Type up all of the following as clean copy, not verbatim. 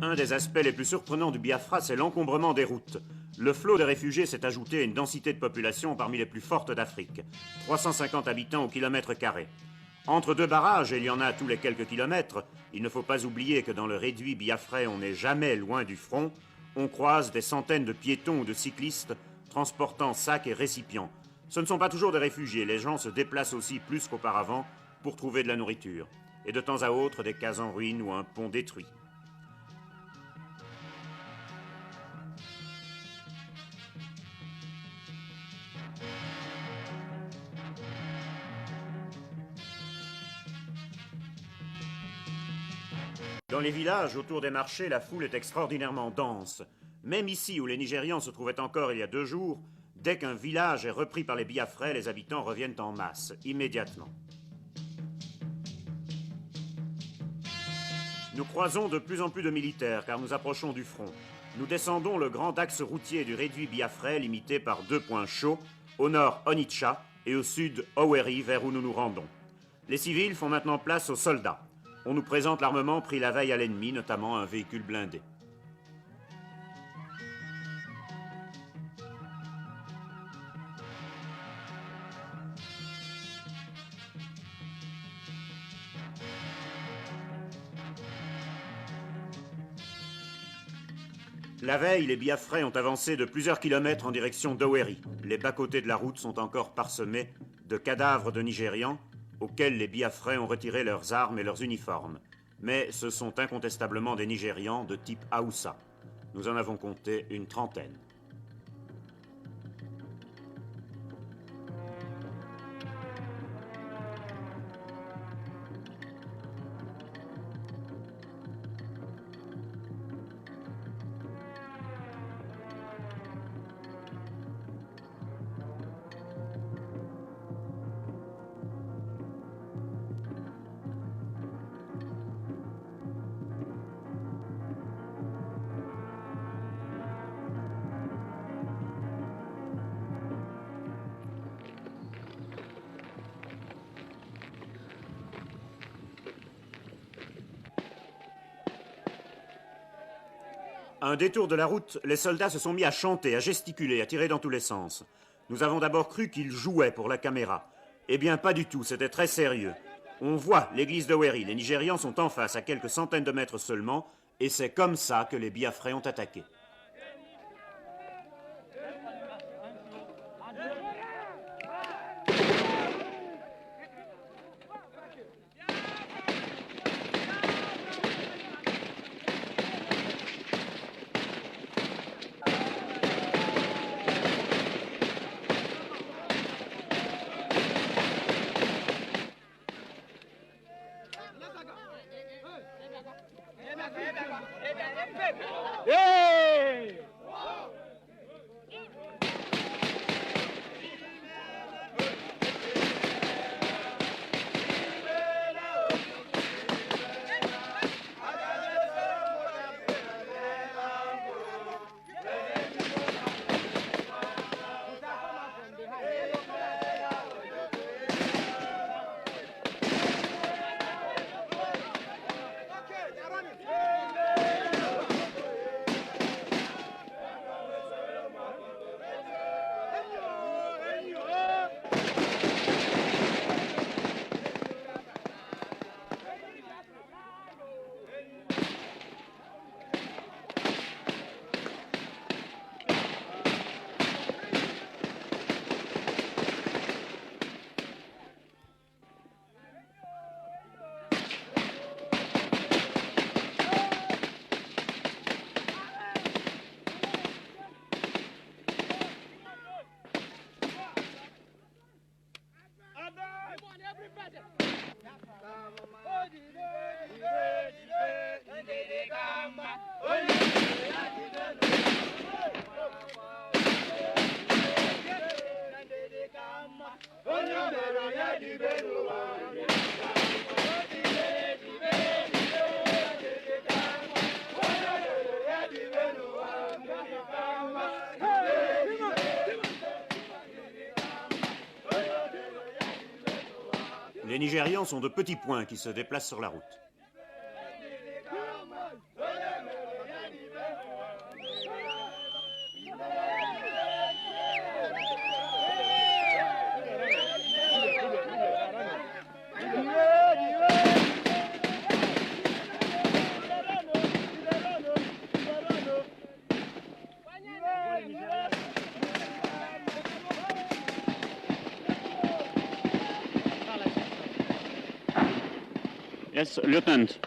Un des aspects les plus surprenants du Biafra, c'est l'encombrement des routes. Le flot des réfugiés s'est ajouté à une densité de population parmi les plus fortes d'Afrique. 350 habitants au kilomètre carré. Entre deux barrages, et il y en a tous les quelques kilomètres, il ne faut pas oublier que dans le réduit biafrais, on n'est jamais loin du front. On croise des centaines de piétons ou de cyclistes transportant sacs et récipients. Ce ne sont pas toujours des réfugiés, les gens se déplacent aussi plus qu'auparavant pour trouver de la nourriture. Et de temps à autre, des cases en ruine ou un pont détruit. Dans les villages, autour des marchés, la foule est extraordinairement dense. Même ici, où les Nigérians se trouvaient encore il y a 2 jours, dès qu'un village est repris par les Biafrais, les habitants reviennent en masse, immédiatement. Nous croisons de plus en plus de militaires, car nous approchons du front. Nous descendons le grand axe routier du réduit biafrais, limité par 2 points chauds, au nord Onitsha et au sud Owerri, vers où nous nous rendons. Les civils font maintenant place aux soldats. On nous présente l'armement pris la veille à l'ennemi, notamment un véhicule blindé. La veille, les Biafrais ont avancé de plusieurs kilomètres en direction d'Owerri. Les bas-côtés de la route sont encore parsemés de cadavres de Nigérians, auxquels les Biafrais ont retiré leurs armes et leurs uniformes. Mais ce sont incontestablement des Nigérians de type Haoussa. Nous en avons compté une trentaine. À un détour de la route, les soldats se sont mis à chanter, à gesticuler, à tirer dans tous les sens. Nous avons d'abord cru qu'ils jouaient pour la caméra. Eh bien, pas du tout, c'était très sérieux. On voit l'église d'Owerri, les Nigérians sont en face, à quelques centaines de mètres seulement, et c'est comme ça que les Biafrais ont attaqué. Hey! Les Nigérians sont de petits points qui se déplacent sur la route. Yes, Lieutenant.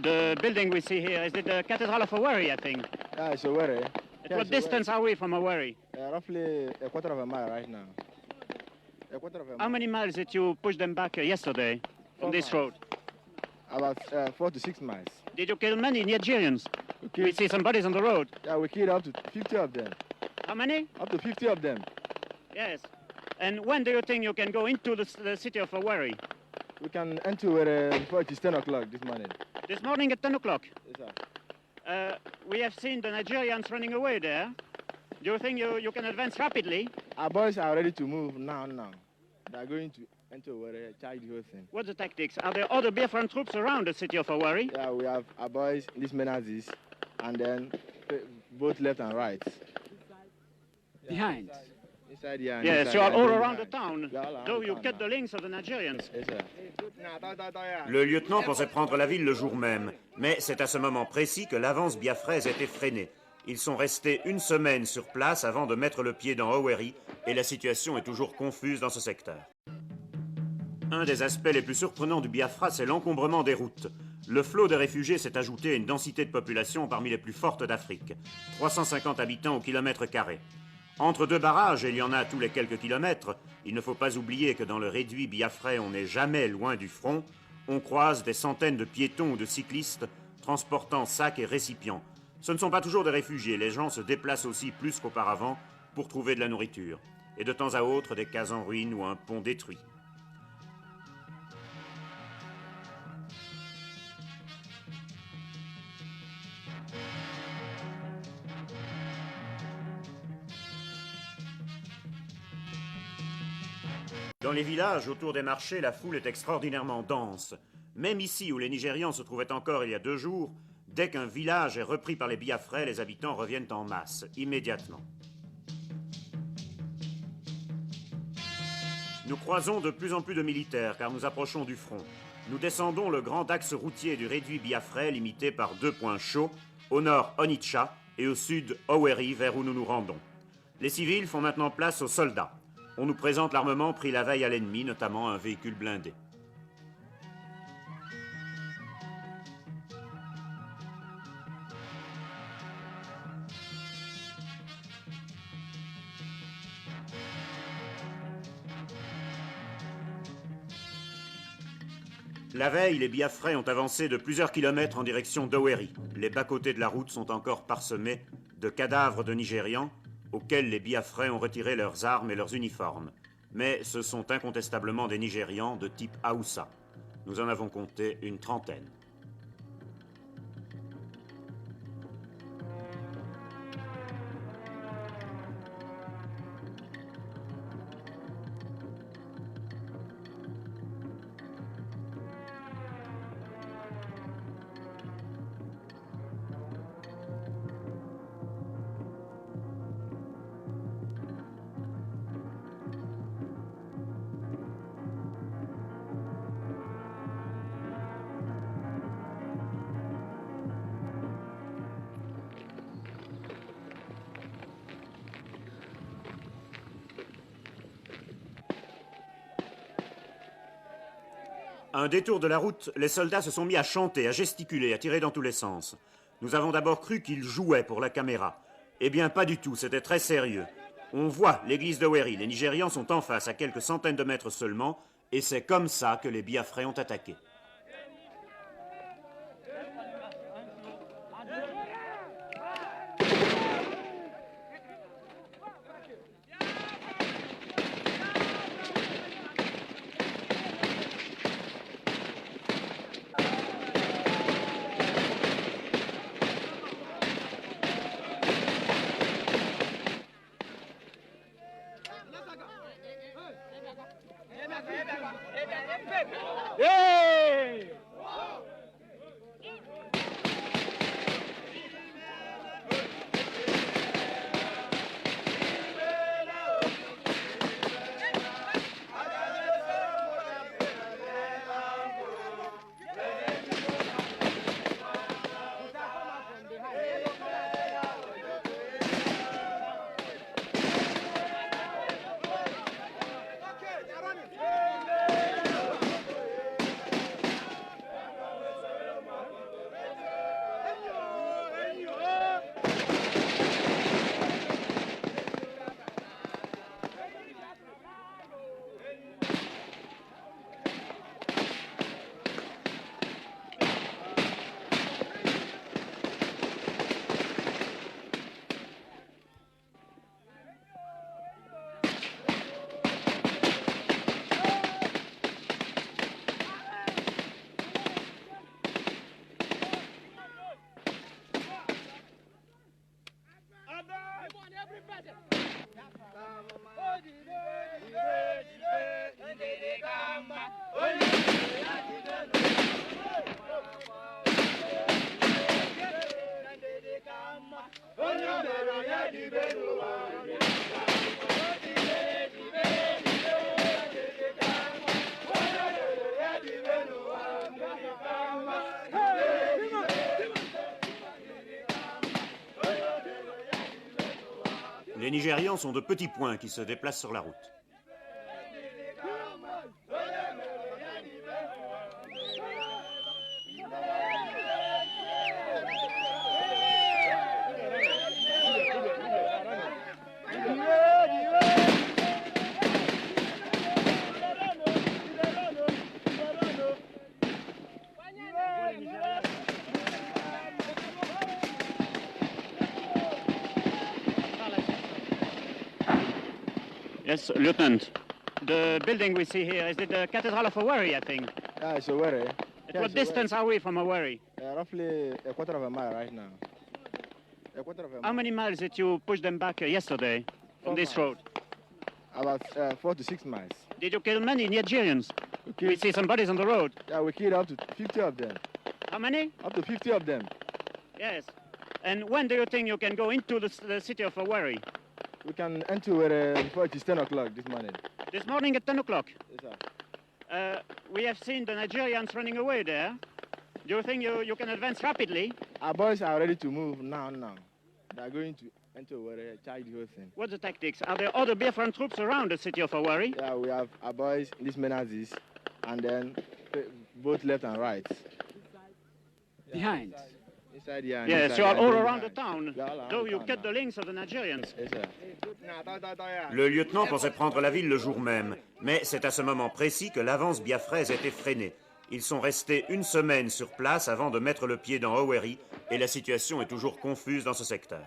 The building we see here, is it the Cathedral of Owerri, I think? Yeah, it's Owerri. At what distance are we from Owerri? Roughly a quarter of a mile right now. A quarter of a mile. How many miles did you push them back yesterday on this road? About 4 to 6 miles. Did you kill many Nigerians? We see some bodies on the road. Yeah, we killed up to 50 of them. How many? Up to 50 of them. Yes. And when do you think you can go into the city of Owerri? We can enter before it is 10 o'clock this morning. This morning at 10 o'clock? Yes, sir. We have seen the Nigerians running away there. Do you think you can advance rapidly? Our boys are ready to move now. They are going to enter Owerri, charge the whole thing. What's the tactics? Are there other Biafran troops around the city of Owerri? Yeah, we have our boys in these menazes, and then both left and right. Behind? Inside, yeah. Yes, inside, you are all behind. around the town. Yeah, all around Though the you town cut now. the links of the Nigerians. Yes, sir. Le lieutenant pensait prendre la ville le jour même, mais c'est à ce moment précis que l'avance biafraise était freinée. Ils sont restés une semaine sur place avant de mettre le pied dans Owerri, et la situation est toujours confuse dans ce secteur. Un des aspects les plus surprenants du Biafra, c'est l'encombrement des routes. Le flot de réfugiés s'est ajouté à une densité de population parmi les plus fortes d'Afrique. 350 habitants au kilomètre carré. Entre deux barrages, et il y en a tous les quelques kilomètres, il ne faut pas oublier que dans le réduit biafrais, on n'est jamais loin du front. On croise des centaines de piétons ou de cyclistes transportant sacs et récipients. Ce ne sont pas toujours des réfugiés, les gens se déplacent aussi plus qu'auparavant pour trouver de la nourriture. Et de temps à autre, des cases en ruine ou un pont détruit. Dans les villages, autour des marchés, la foule est extraordinairement dense. Même ici, où les Nigérians se trouvaient encore il y a 2 jours, dès qu'un village est repris par les Biafrais, les habitants reviennent en masse, immédiatement. Nous croisons de plus en plus de militaires, car nous approchons du front. Nous descendons le grand axe routier du réduit biafrais, limité par 2 points chauds, au nord Onitsha et au sud Owerri, vers où nous nous rendons. Les civils font maintenant place aux soldats. On nous présente l'armement pris la veille à l'ennemi, notamment un véhicule blindé. La veille, les Biafrais ont avancé de plusieurs kilomètres en direction d'Owerri. Les bas-côtés de la route sont encore parsemés de cadavres de Nigérians auxquels les Biafrais ont retiré leurs armes et leurs uniformes. Mais ce sont incontestablement des Nigérians de type Haoussa. Nous en avons compté une trentaine. À un détour de la route, les soldats se sont mis à chanter, à gesticuler, à tirer dans tous les sens. Nous avons d'abord cru qu'ils jouaient pour la caméra. Eh bien, pas du tout, c'était très sérieux. On voit l'église d'Owerri, les Nigérians sont en face, à quelques centaines de mètres seulement, et c'est comme ça que les Biafrais ont attaqué. Yeah! Les Nigérians sont de petits points qui se déplacent sur la route. Yes, Lieutenant. The building we see here, is it the Cathedral of Owerri, I think? Yeah, it's Owerri. At what distance are we from Owerri? Roughly a quarter of a mile right now. A quarter of a mile. How many miles did you push them back yesterday on 4 this miles. road? About 4 to 6 miles. Did you kill many Nigerians? We see some bodies on the road. Yeah, we killed up to 50 of them. How many? Up to 50 of them. Yes. And when do you think you can go into the city of Owerri? We can enter Owerri before it is 10 o'clock this morning. This morning at 10 o'clock. Yes, sir. We have seen the Nigerians running away there. Do you think you can advance rapidly? Our boys are ready to move now. They are going to enter Owerri, charge the whole thing. What's the tactics? Are there other Biafran troops around the city of Owerri? Yeah, we have our boys, these menazis, and then both left and right. Behind? Inside here. and Yes, inside you are here, all and around the behind. town. We are all around Though the you town cut now. the links of the Nigerians. Yes, sir. Le lieutenant pensait prendre la ville le jour même, mais c'est à ce moment précis que l'avance biafraise a été freinée. Ils sont restés une semaine sur place avant de mettre le pied dans Owerri et la situation est toujours confuse dans ce secteur.